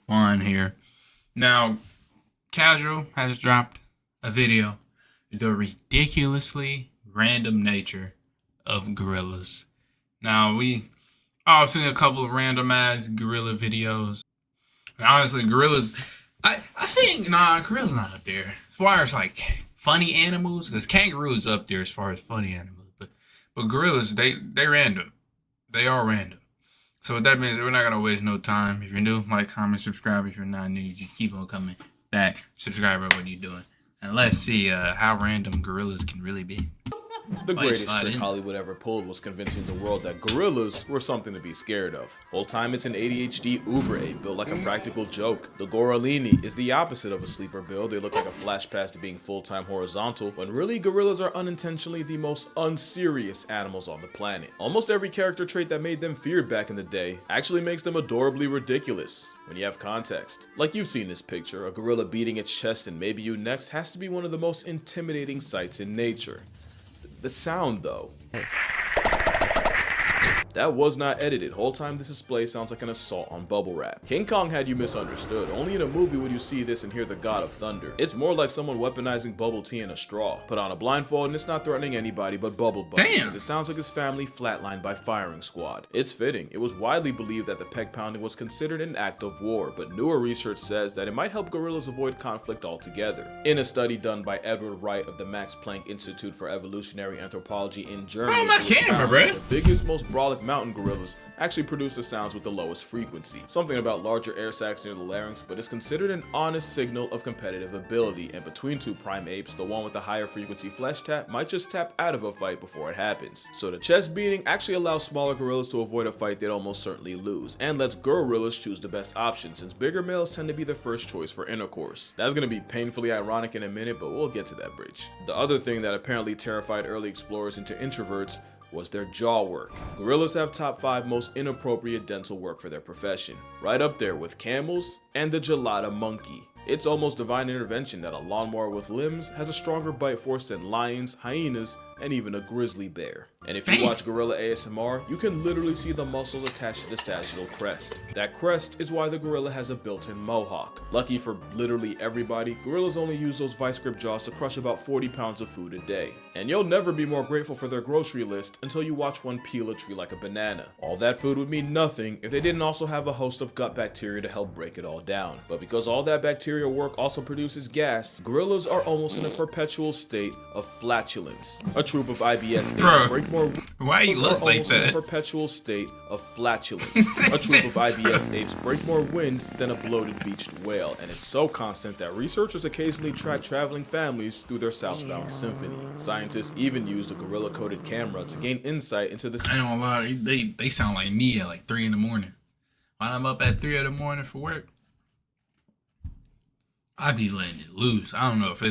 Juan here. Now, Casual has dropped a video, The Ridiculously Random Nature of Gorillas. Now, I've seen a couple of random ass gorilla videos. And honestly, gorillas, I think, gorillas not up there. As far as like funny animals, because kangaroos up there as far as funny animals. But gorillas, they random. They are random. So what that means, we're not gonna waste no time. If you're new, like, comment, subscribe. If you're not new, you just keep on coming back. Subscriber, what are you doing? And let's see how random gorillas can really be. The greatest trick Hollywood ever pulled was convincing the world that gorillas were something to be scared of. Whole time it's an ADHD Uber ape built like a practical joke. The gorillini is the opposite of a sleeper build. They look like a flash pass to being full-time horizontal, when really gorillas are unintentionally the most unserious animals on the planet. Almost every character trait that made them feared back in the day actually makes them adorably ridiculous when you have context. Like you've seen this picture, a gorilla beating its chest and maybe you next has to be one of the most intimidating sights in nature. The sound though. That was not edited. Whole time this display sounds like an assault on bubble wrap. King Kong had you misunderstood. Only in a movie would you see this and hear the god of thunder. It's more like someone weaponizing bubble tea in a straw. Put on a blindfold and it's not threatening anybody but Bubble Butt. As it sounds like his family flatlined by firing squad. It's fitting. It was widely believed that the peg pounding was considered an act of war, but newer research says that it might help gorillas avoid conflict altogether. In a study done by Edward Wright of the Max Planck Institute for Evolutionary Anthropology in Germany, the biggest, most brolic mountain gorillas actually produce the sounds with the lowest frequency. Something about larger air sacs near the larynx, but it's considered an honest signal of competitive ability, and between two prime apes, the one with the higher frequency flesh tap might just tap out of a fight before it happens. So the chest beating actually allows smaller gorillas to avoid a fight they'd almost certainly lose, and lets gorillas choose the best option, since bigger males tend to be the first choice for intercourse. That's gonna be painfully ironic in a minute, but we'll get to that bridge. The other thing that apparently terrified early explorers into introverts was their jaw work. Gorillas have top 5 most inappropriate dental work for their profession, right up there with camels and the gelada monkey. It's almost divine intervention that a lawnmower with limbs has a stronger bite force than lions, hyenas, and even a grizzly bear. And if you watch gorilla ASMR, you can literally see the muscles attached to the sagittal crest. That crest is why the gorilla has a built-in mohawk. Lucky for literally everybody, gorillas only use those vice grip jaws to crush about 40 pounds of food a day. And you'll never be more grateful for their grocery list until you watch one peel a tree like a banana. All that food would mean nothing if they didn't also have a host of gut bacteria to help break it all down. But because all that bacterial work also produces gas, gorillas are almost in a perpetual state of flatulence. A troop of IBS apes break more. Why you look like that? In a perpetual state of flatulence. A troop of IBS apes break more wind than a bloated beached whale, and it's so constant that researchers occasionally track traveling families through their southbound symphony. Scientists even used a gorilla-coded camera to gain insight into the. I don't know, they sound like me at like 3 in the morning. When I'm up at 3 in the morning for work, I be letting it loose. I don't know if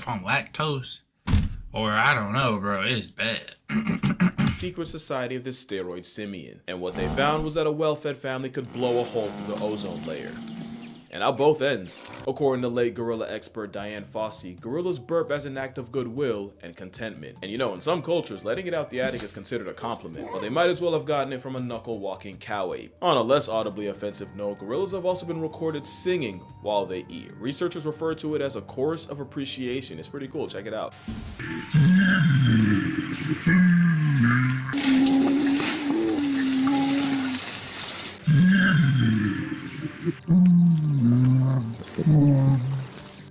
I'm lactose. Or I don't know, bro. It's bad. Secret society of this steroid simian. And what they found was that a well-fed family could blow a hole through the ozone layer. And out both ends. According to late gorilla expert Diane Fossey, gorillas burp as an act of goodwill and contentment. And you know, in some cultures, letting it out the attic is considered a compliment, but they might as well have gotten it from a knuckle-walking cow ape. On a less audibly offensive note, gorillas have also been recorded singing while they eat. Researchers refer to it as a chorus of appreciation. It's pretty cool, check it out.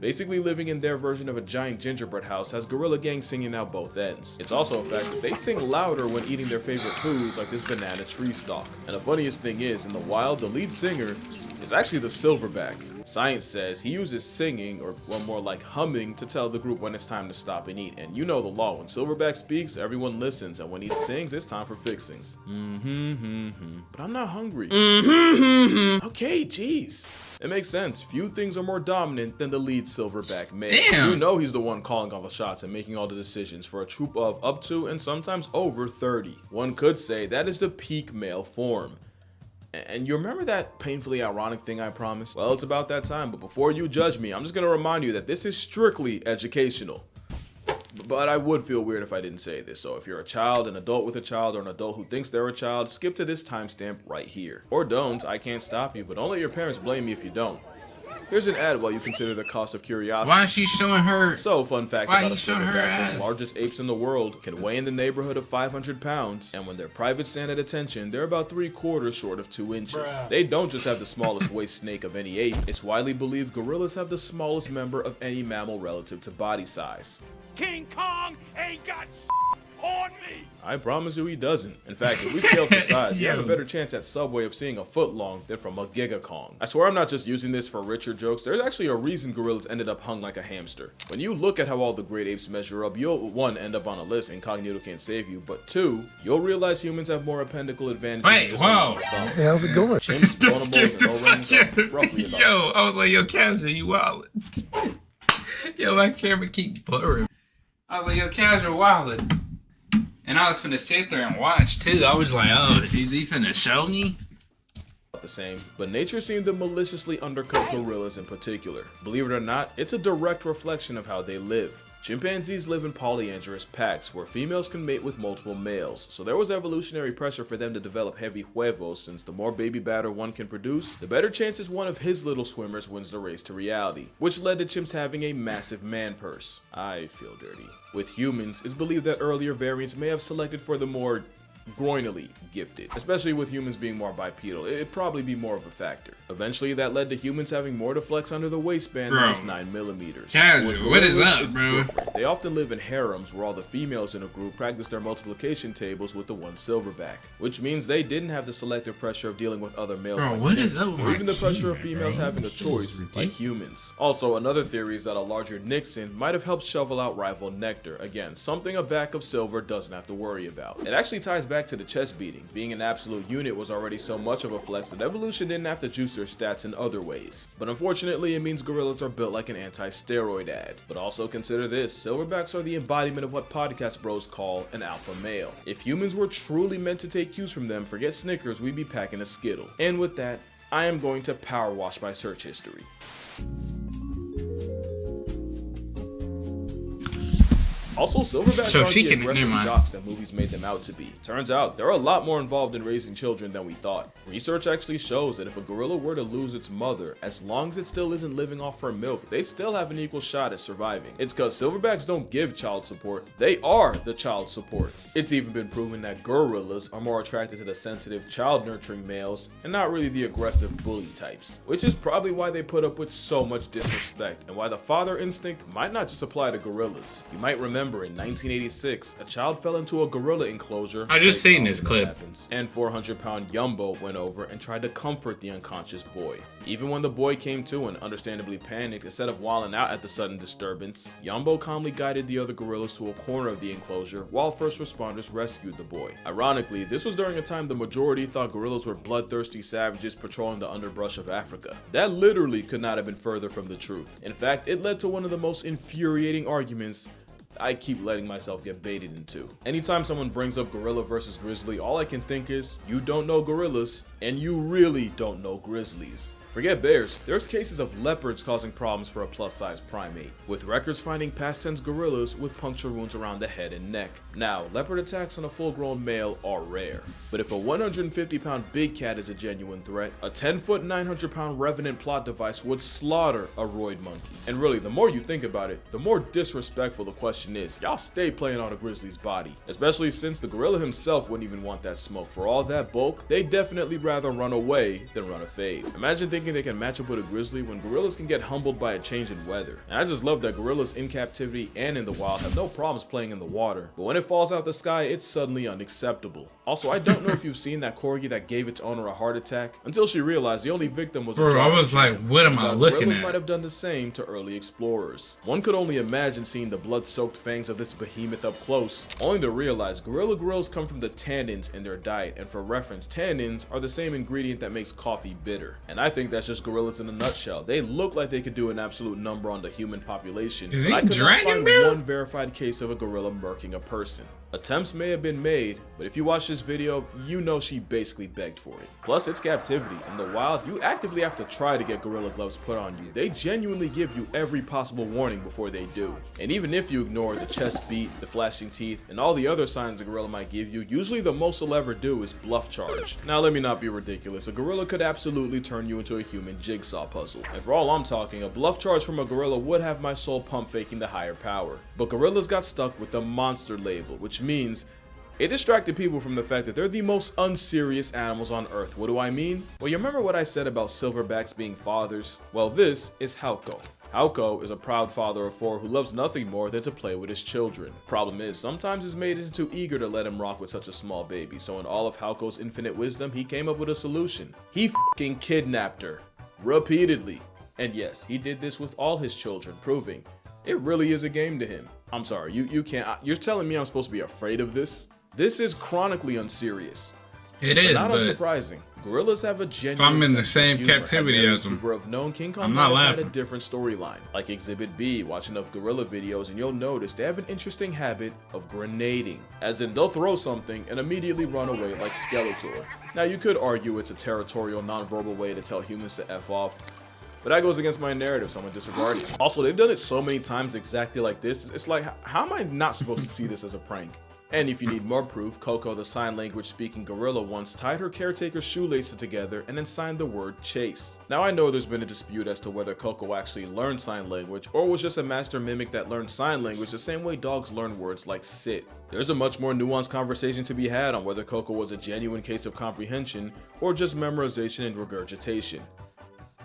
Basically living in their version of a giant gingerbread house has gorilla gangs singing out both ends. It's also a fact that they sing louder when eating their favorite foods like this banana tree stalk. And the funniest thing is, in the wild, the lead singer is actually the silverback. Science says he uses singing, or one more like humming, to tell the group when it's time to stop and eat. And you know the law, when silverback speaks, everyone listens, and when he sings, it's time for fixings. But I'm not hungry. Okay, jeez. It makes sense. Few things are more dominant than the lead silverback male. You know he's the one calling all the shots and making all the decisions for a troop of up to and sometimes over 30. One could say that is the peak male form. And you remember that painfully ironic thing I promised? Well, it's about that time, but before you judge me, I'm just gonna remind you that this is strictly educational. But I would feel weird if I didn't say this, so if you're a child, an adult with a child, or an adult who thinks they're a child, skip to this timestamp right here. Or don't, I can't stop you, but don't let your parents blame you if you don't. Here's an ad while you consider the cost of curiosity. Why is she showing her? So, fun fact Why about he a showing her silverback, ass? the largest apes in the world can weigh in the neighborhood of 500 pounds, and when their privates stand at attention, they're about 3/4 short of 2 inches. Bruh. They don't just have the smallest waist snake of any ape, it's widely believed gorillas have the smallest member of any mammal relative to body size. King Kong ain't got on me. I promise you he doesn't. In fact, if we scale for size, you have a Yo. better chance at Subway of seeing a foot long than from a Giga Kong. I swear I'm not just using this for richer jokes. There's actually a reason gorillas ended up hung like a hamster. When you look at how all the great apes measure up, you'll, 1, end up on a list, incognito can't save you, but 2, you'll realize humans have more appendical advantages Wait, than just whoa. a thumb. Hey, how's it going? Chimps, Just get the bonobos, fuck and out orangutans of are roughly about. Yo, I was like, yo, Casual, you wildin'. Yo, my camera keep blurring. I was like, yo, Casual wildin'. And I was finna sit there and watch too. I was like, oh, is he finna show me? The same, but nature seemed to maliciously undercut gorillas in particular. Believe it or not, it's a direct reflection of how they live. Chimpanzees live in polyandrous packs where females can mate with multiple males, so there was evolutionary pressure for them to develop heavy huevos, since the more baby batter one can produce, the better chances one of his little swimmers wins the race to reality, which led to chimps having a massive man purse. I feel dirty. With humans, it's believed that earlier variants may have selected for the more groinally gifted, especially with humans being more bipedal. It'd probably be more of a factor. Eventually, that led to humans having more to flex under the waistband than Bro. just 9mm. Casual, With what is gorillas, up, it's bro? different. They often live in harems where all the females in a group practice their multiplication tables with the one silverback, which means they didn't have the selective pressure of dealing with other males Bro, like what is chimps, up with or my even the pressure of keyboard, females bro? having a This shit choice is like ridiculous. humans. Also, another theory is that a larger Nixon might have helped shovel out rival nectar. Again, something a back of silver doesn't have to worry about. It actually ties back to the chest beating. Being an absolute unit was already so much of a flex that evolution didn't have to juice their stats in other ways. But unfortunately, it means gorillas are built like an anti-steroid ad. But also consider this, silverbacks are the embodiment of what podcast bros call an alpha male. If humans were truly meant to take cues from them, forget Snickers, we'd be packing a Skittle. And with that, I am going to power wash my search history. Also, silverbacks So aren't she the can- aggressive never mind. jocks that movies made them out to be. Turns out, they're a lot more involved in raising children than we thought. Research actually shows that if a gorilla were to lose its mother, as long as it still isn't living off her milk, they still have an equal shot at surviving. It's cause silverbacks don't give child support, they are the child support. It's even been proven that gorillas are more attracted to the sensitive, child-nurturing males, and not really the aggressive bully types. Which is probably why they put up with so much disrespect, and why the father instinct might not just apply to gorillas. You might remember in 1986, a child fell into a gorilla enclosure. I just seen this That clip. happens. And 400-pound Yumbo went over and tried to comfort the unconscious boy. Even when the boy came to and understandably panicked, instead of wilding out at the sudden disturbance, Yumbo calmly guided the other gorillas to a corner of the enclosure while first responders rescued the boy. Ironically, this was during a time the majority thought gorillas were bloodthirsty savages patrolling the underbrush of Africa. That literally could not have been further from the truth. In fact, it led to one of the most infuriating arguments I keep letting myself get baited into. Anytime someone brings up gorilla versus grizzly, all I can think is, you don't know gorillas, and you really don't know grizzlies. Forget bears, there's cases of leopards causing problems for a plus-size primate, with records finding past tense gorillas with puncture wounds around the head and neck. Now, leopard attacks on a full-grown male are rare, but if a 150-pound big cat is a genuine threat, a 10-foot, 900-pound revenant plot device would slaughter a roid monkey. And really, the more you think about it, the more disrespectful the question is. Y'all stay playing on a grizzly's body, especially since the gorilla himself wouldn't even want that smoke. For all that bulk, they'd definitely rather run away than run a fade. Imagine thinking they can match up with a grizzly when gorillas can get humbled by a change in weather. And I just love that gorillas in captivity and in the wild have no problems playing in the water, but when it falls out the sky, it's suddenly unacceptable. Also, I don't know if you've seen that corgi that gave its owner a heart attack, until she realized the only victim was a Bro, I drop was in like, ship. what am Turns I out looking gorillas at? might have done the same to early explorers. One could only imagine seeing the blood-soaked fangs of this behemoth up close, only to realize gorilla grills come from the tannins in their diet, and for reference, tannins are the same ingredient that makes coffee bitter. And I think that's just gorillas in a nutshell. They look like they could do an absolute number on the human population, Is but he I could not Dragon find Ball? one verified case of a gorilla murking a person. Attempts may have been made, but if you watch this video, you know she basically begged for it. Plus, it's captivity. In the wild, you actively have to try to get gorilla gloves put on you. They genuinely give you every possible warning before they do. And even if you ignore the chest beat, the flashing teeth, and all the other signs a gorilla might give you, usually the most they'll ever do is bluff charge. Now let me not be ridiculous, a gorilla could absolutely turn you into a human jigsaw puzzle. And for all I'm talking, a bluff charge from a gorilla would have my soul pump faking the higher power. But gorillas got stuck with the monster label, which means it distracted people from the fact that they're the most unserious animals on earth. What do I mean? Well, you remember what I said about silverbacks being fathers? Well, this is Koko. Koko is a proud father of 4 who loves nothing more than to play with his children. Problem is, sometimes his mate isn't too eager to let him rock with such a small baby, so in all of Koko's infinite wisdom, he came up with a solution. He f***ing kidnapped her. Repeatedly. And yes, he did this with all his children, proving it really is a game to him. I'm sorry, you can't, you're telling me I'm supposed to be afraid of this? This is chronically unserious. It is, not but unsurprising. Gorillas have a genuine if I'm in the sense same of humor. captivity as them, Have known King Kong I'm not might have had laughing. a different storyline. Like Exhibit B, watch enough gorilla videos and you'll notice they have an interesting habit of grenading. As in, they'll throw something and immediately run away like Skeletor. Now you could argue it's a territorial, non-verbal way to tell humans to F off, but that goes against my narrative, so I'm gonna disregard it. Also, they've done it so many times exactly like this, it's like, how am I not supposed to see this as a prank? And if you need more proof, Koko, the sign language speaking gorilla, once tied her caretaker's shoelaces together and then signed the word chase. Now I know there's been a dispute as to whether Koko actually learned sign language or was just a master mimic that learned sign language the same way dogs learn words like sit. There's a much more nuanced conversation to be had on whether Koko was a genuine case of comprehension or just memorization and regurgitation.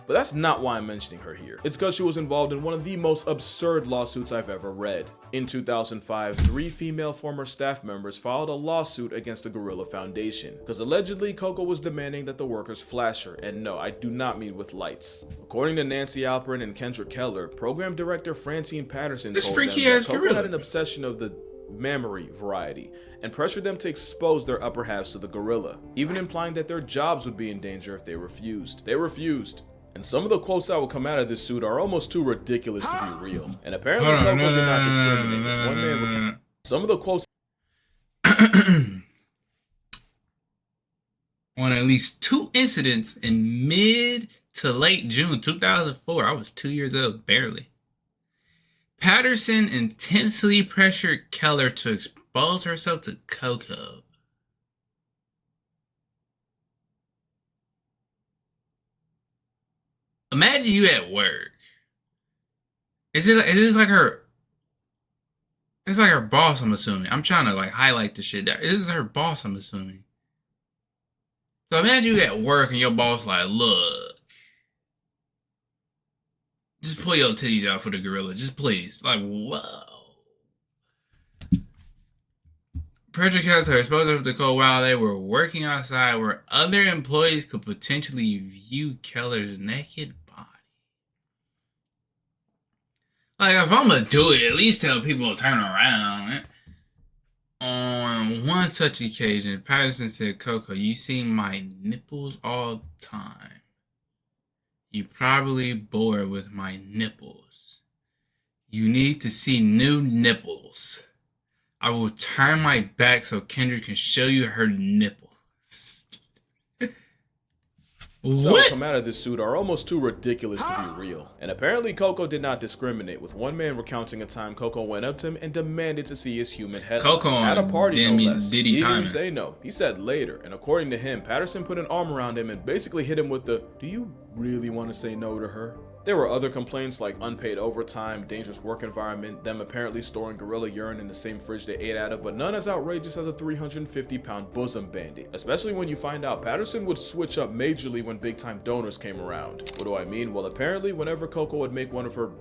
But that's not why I'm mentioning her here. It's because she was involved in one of the most absurd lawsuits I've ever read. In 2005, 3 female former staff members filed a lawsuit against the Gorilla Foundation, because allegedly Koko was demanding that the workers flash her, and no, I do not mean with lights. According to Nancy Alperin and Kendrick Keller, program director Francine Patterson told them that Koko had an obsession of the mammary variety, and pressured them to expose their upper halves to the gorilla, even implying that their jobs would be in danger if they refused. They refused. And some of the quotes that will come out of this suit are almost too ridiculous to be real. And apparently Koko did not discriminate with one man. Some of the quotes on at least 2 incidents in mid to late June 2004. I was 2 years old, barely. Patterson intensely pressured Keller to expose herself to Koko. Imagine you at work. Is this like her? It's like her boss, I'm assuming. I'm trying to like highlight the shit there. This is her boss, I'm assuming. So imagine you at work and your boss like, look, just pull your titties out for the gorilla, just please. Like, whoa. Pressure Keller exposed them to Koko while they were working outside where other employees could potentially view Keller's naked body. Like, if I'm gonna do it, at least tell people to turn around. On one such occasion, Patterson said, Koko, you see my nipples all the time. You probably bored with my nipples. You need to see new nipples. I will turn my back so Kendrick can show you her nipple. Some that come out of this suit are almost too ridiculous to be real. And apparently Koko did not discriminate, with one man recounting a time Koko went up to him and demanded to see his human headlines. Koko at a party, no less. Diddy He didn't say no. He said later, and according to him, Patterson put an arm around him and basically hit him with the, do you really want to say no to her? There were other complaints like unpaid overtime, dangerous work environment, them apparently storing gorilla urine in the same fridge they ate out of, but none as outrageous as a 350-pound bosom bandit. Especially when you find out Patterson would switch up majorly when big-time donors came around. What do I mean? Well, apparently whenever Koko would make one of her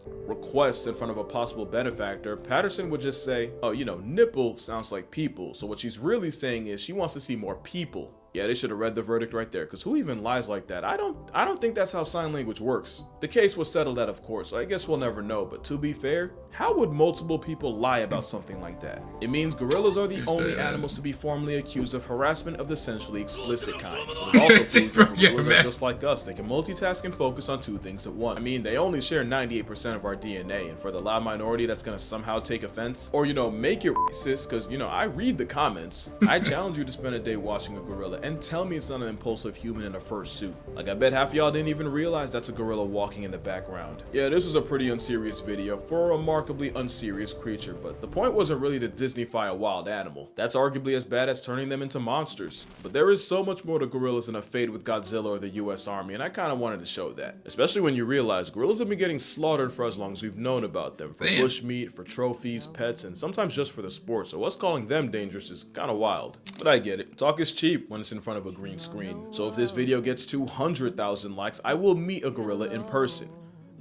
requests in front of a possible benefactor, Patterson would just say, oh, you know, nipple sounds like people, so what she's really saying is she wants to see more people. Yeah, they should have read the verdict right there, because who even lies like that? I don't think that's how sign language works. The case was settled at, of course, so I guess we'll never know, but to be fair, how would multiple people lie about something like that? It means gorillas are the only animals to be formally accused of harassment of the sensually explicit kind. But it also proves that gorillas are just like us. They can multitask and focus on two things at once. I mean, they only share 98% of our DNA, and for the loud minority that's gonna somehow take offense, or, you know, make it racist, because, you know, I read the comments, I challenge you to spend a day watching a gorilla and tell me it's not an impulsive human in a fursuit. Like, I bet half y'all didn't even realize that's a gorilla walking in the background. Yeah, this was a pretty unserious video for a remarkably unserious creature, but the point wasn't really to Disneyfy a wild animal. That's arguably as bad as turning them into monsters. But there is so much more to gorillas than a fade with Godzilla or the US Army, and I kinda wanted to show that. Especially when you realize gorillas have been getting slaughtered for as long as we've known about them. For bushmeat, for trophies, pets, and sometimes just for the sport, so us calling them dangerous is kinda wild. But I get it. Talk is cheap when it's in front of a green screen. So if this video gets 200,000 likes, I will meet a gorilla in person.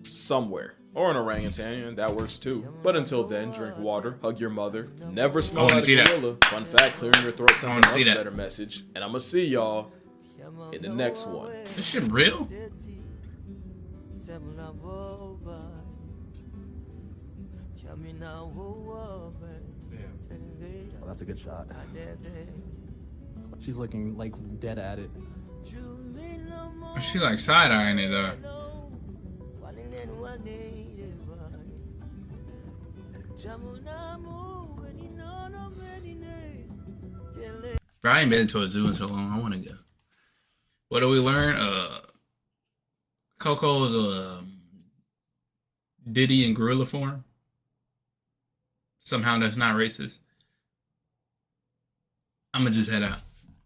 Somewhere. Or an orangutan, and that works too. But until then, drink water, hug your mother, never smell like a gorilla. Fun fact, clearing your throat sends a much better message. And I'ma see y'all in the next one. This shit real? Oh, that's a good shot. She's looking like dead at it. She like side-eyeing it though. Bro, I ain't been to a zoo in so long. I want to go. What do we learn? Koko is a Diddy in gorilla form. Somehow that's not racist. I'ma just head out.